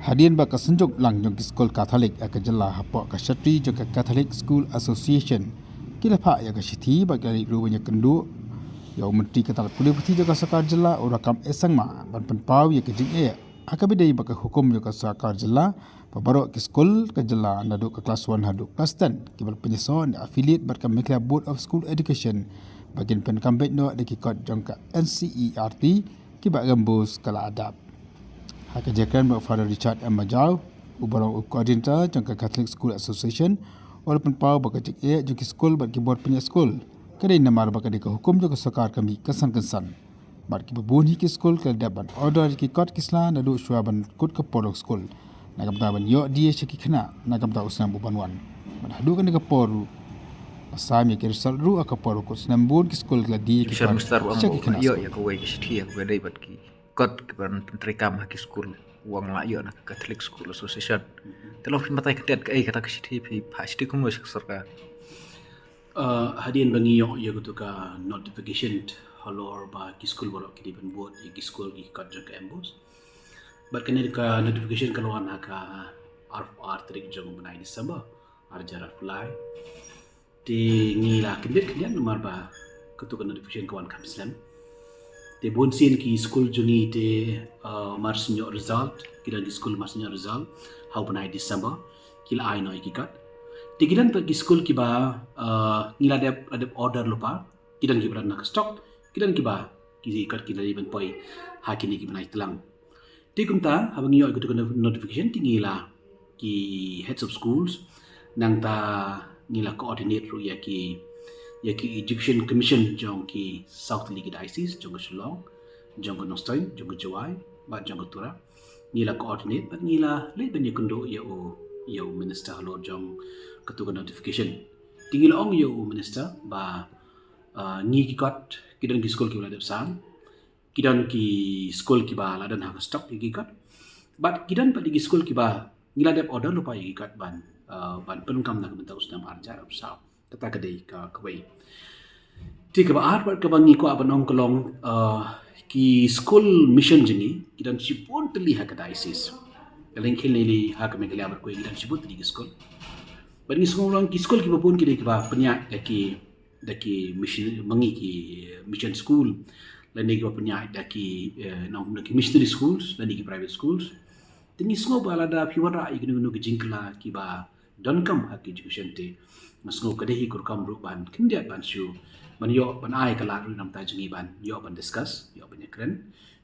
Hadian baka senjuk lang jong ki skol Catholic aka jela hapok ka Shatri jong ka Catholic School Association. Kila pak ya ka Shiti baka li ruwanya kendu. Ya menteri kata pulih putih jong ka sakar jela urakam esang ma ban penpau ya ka jing e. Aka bidai baka hukum jong ka sakar jela pabarok ki skol ka jela naduk ka kelas 1 haduk kelas 10 kibal penyesuaian affiliate barka Mekla Board of School Education bagian penkambet no de ki kod jong ka NCERT kibak gambus kala adab. Haka jakan buat Father Richard M. Majau, ubarang koordinator jangka Catholic School Association, walaupun pau baka cik jangki skol bat ki buat punya skol. Kadai namar baka dika hukum jangka sakar kami kesan-kesan. Bat ki babun ki skol ke daban order ki kot kisla nadu syuaban kut ke porok skol. Nagam taban yo dia syaki kena nagam ta usnam bubanwan. Ban hadukan dika poru. Pasami ki result ru aka porok usnam bun ki skol ke dia ki Syar mustar syaki kena. yo ya kawai kishi ya kawai bat ki kot keban pentrikam haki school uang la yo na Catholic School Association. Telah matai ketet kai kata kishi pi pasti kumu sarkar. Hadian bangi yo gitu ka notification halor ba ki school borok ki ban buat ki school ki kat jang campus. Bat kene ka notification kalwan ka R tarik jang bunai Disember arjar fly. Ti ngila kendet nomor ba ketu notification kawan kamslam. Te bon sin ki school jungi te marsinyo result kidan ki school marsinyo result how banai December kila ai no ikikat te kidan per ki school ki ba ngila ada order lupa kidan ki berana stock kidan ki ba ki kat ki dari ben poi hakini ki banai telang te kumta habang yo ikut notification ti ngila ki heads of schools nang ta ngila coordinate ru ya ki Egyptian Commission jong ki South League Diocese jong Shillong jong Nostine jong Jawai ba jong Tura ngila coordinate bat ngila le ben yakundo ya minister halo jong ketua notification tingil ong ya minister ba ngi ki kot kidan ki school ki wala sang kidan ki school ki ba ladan ha stock ki kot bat kidan pa di school ki ba ngila dep order lupa ki kot ban penungkam nak bentuk usnam arjar sa kata kedai ka kawai ti ka baat bat ka bangi ko abanong kolong ki school mission jengi kidan sipon teli ha ka diocese kaleng khileli ha ka megala bar ko kidan sipon teli ki school bangi sungong ki school ki babon ki dei ka ba penya daki mission mangi ki mission school lani ki penya daki nong ki missionary schools lani ki private schools tingi sungo bala da piwara ignu ki jingkla ki ba donkam ha ki education te masngo kadehi kurkam ruban kindia ban shu man yo ban ai kala ru nam ta jungi ban yo ban discuss yo ban yakren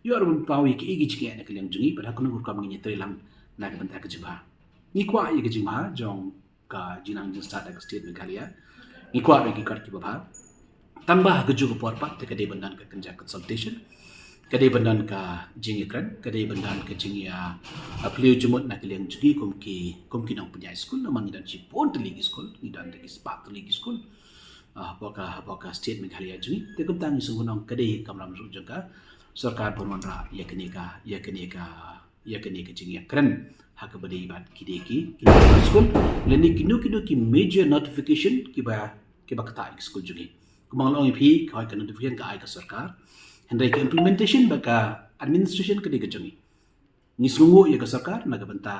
yo ban pawi ki igi chike na kaliang jungi pada kuno kurkam ngi trelang na ka ban ta ka jiba ni kwa ye ka jima jong ka jinang jin start ka state Meghalaya ni kwa be ki kar ki ba tambah ka jugo por pat te ka de bandan ka kanja consultation kadai bandan ka jing yakren kadai bandan ka jing ya apliu jumut na kaliang jungi kum ki nang punya school namang dan si pon teli school idan de spat teli school apakah state Meghalaya jungi te kum tangi sungunong kadai kamram ru jangka sarkar bonra yakni ka jing yakren hak badai bat kideki school leni kinu ki major notification ki ba kata school jungi kumang long ipi ka notification ka ai ka sarkar hendai ke implementation baka administration ke diga jungi ni sungu ya ka sarkar naga banta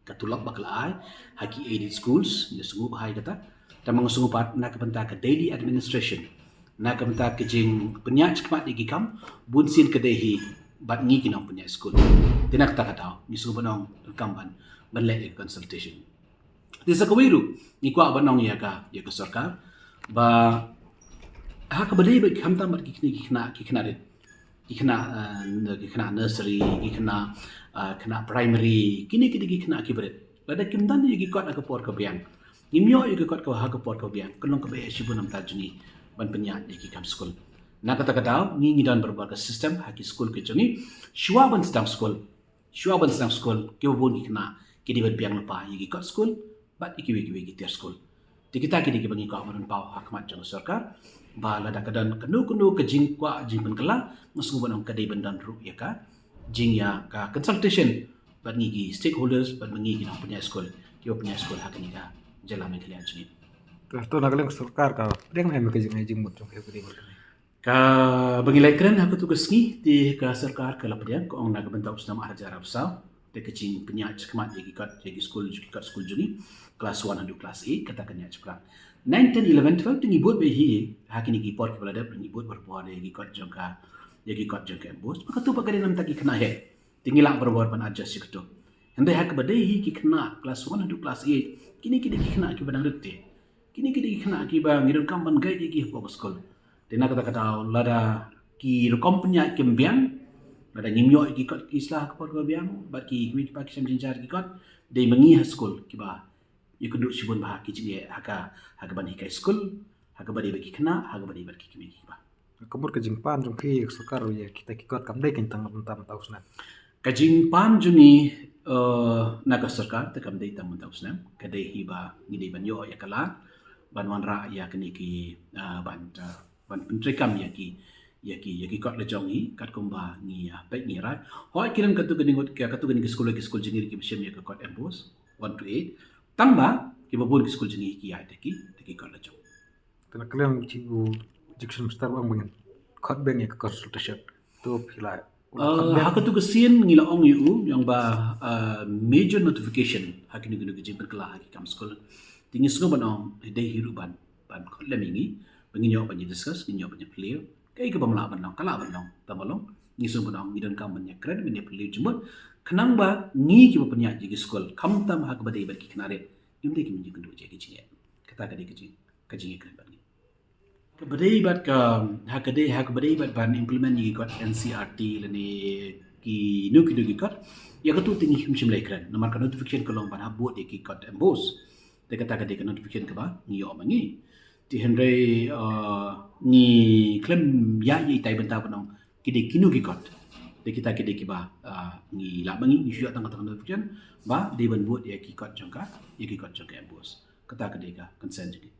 katulak bakal ai haki aided schools ni sungu bahai kata tamang sungu pat naga banta ka daily administration naga banta ke jing penya chikmat digi kam bunsin ke dehi bat ngi kinong penya school tinak ta kata ni sungu banong kamban banle consultation desa kawiru ni kwa banong ya ka sarkar ba haka badai ba kamta mat kikna kena nursery kena primary kini kena kibret lada kimdan yugi kot ak por ka biang nimyo yugi kot ka ha ka por ka biang kelong ka be shibunam tajuni ban penya diki kam school na kata kata ngi dan berbagai sistem haki school ke jungi shuaban stam school ke bobon kena kidi ber biang lepa yugi kot school bat iki tiar school kita kidi bangi ka amaran pau hakmat jang sarkar ba lada kadan kanu ke jing pen kala masung banong kadai bandan ru ya ka jing ya ka consultation ban ngi stakeholders ban ngi nang punya school hakani ka jala Meghalaya jungi to nagaling sarkar ka deng ai ka jing mut jong ke ka bagi laikran aku tugas ni di ka sarkar ka lapdian ko ang nagabanta usnam arjar absa de kecing penyat kemat jadi school juni kelas 1 hingga kelas 8 kata kenya cepra 9 10 11 12 tingi buat behi hakini ki port kepada tingi buat berbuat de ikut jangka embos maka tu pakai nam taki kena he tingi lang berbuat pan adjust sikto hendai hak badai ki kena kelas 1 hingga kelas 8 kini ki kena ki badang rete kini ki kena ki bang ngirun kampan gai ki po school dina kata lada ki rekom penyat kembiang ada nyimyo ikut islah kepada biang bagi kami pakai sam jinjar ikut de mengi school kiba ikut duk sibun bah ki jinge haka ban hikai school haka badi bagi kena haka badi bagi kimi kiba Kebur ke jingpan jong ki sukar ya kita kikot kam dai kentang tam tausna. kajing pan juni naga sarkar tekam dai tam tausna kadai hiba ngidai banyo ya kala ban wanra ya kini ki ban menteri kam ya ki kot lejong hi kat kumba ni baik ni rai hoi kiran katu geni school jingir ki bisem ya kot embos 1 to 8 tamba ki babun school jingir ki ai teki kot lejong Tena kalian cigu jiksun star bang bangin. Kot bang ya ke consultation. Tu pila. haka tu kesin ngila ong yu yang major notification hakini genu gejing berkelah haki kam school tinggi school banong dei hiru ban kot lemingi banginyo banyi discuss nginyo banyi clear kai ke pamla banong kala banong tamalong ngisung banong ngidan kam banyi kred banyi clear jumut kenang ba ngi ki bapanya jigi school kam tam hak badai barki kenare imde ki minji kendu jegi jinge kata kadi kejing kred bangi Kabadai bat hak badai bat ban implement yi got NCRT lani ki nuki got ya katu tinggi himsim laikran nomor ka notification kolong ban habut ki got embos de kata ka notification ka ba ni yo mangi ti henry ni klem ya yi tai benta panong ki kinu ki got de kita ki ba ni la mangi ni syu tang notification ba de ban buat ya ki got jangka embos kata ka consent ji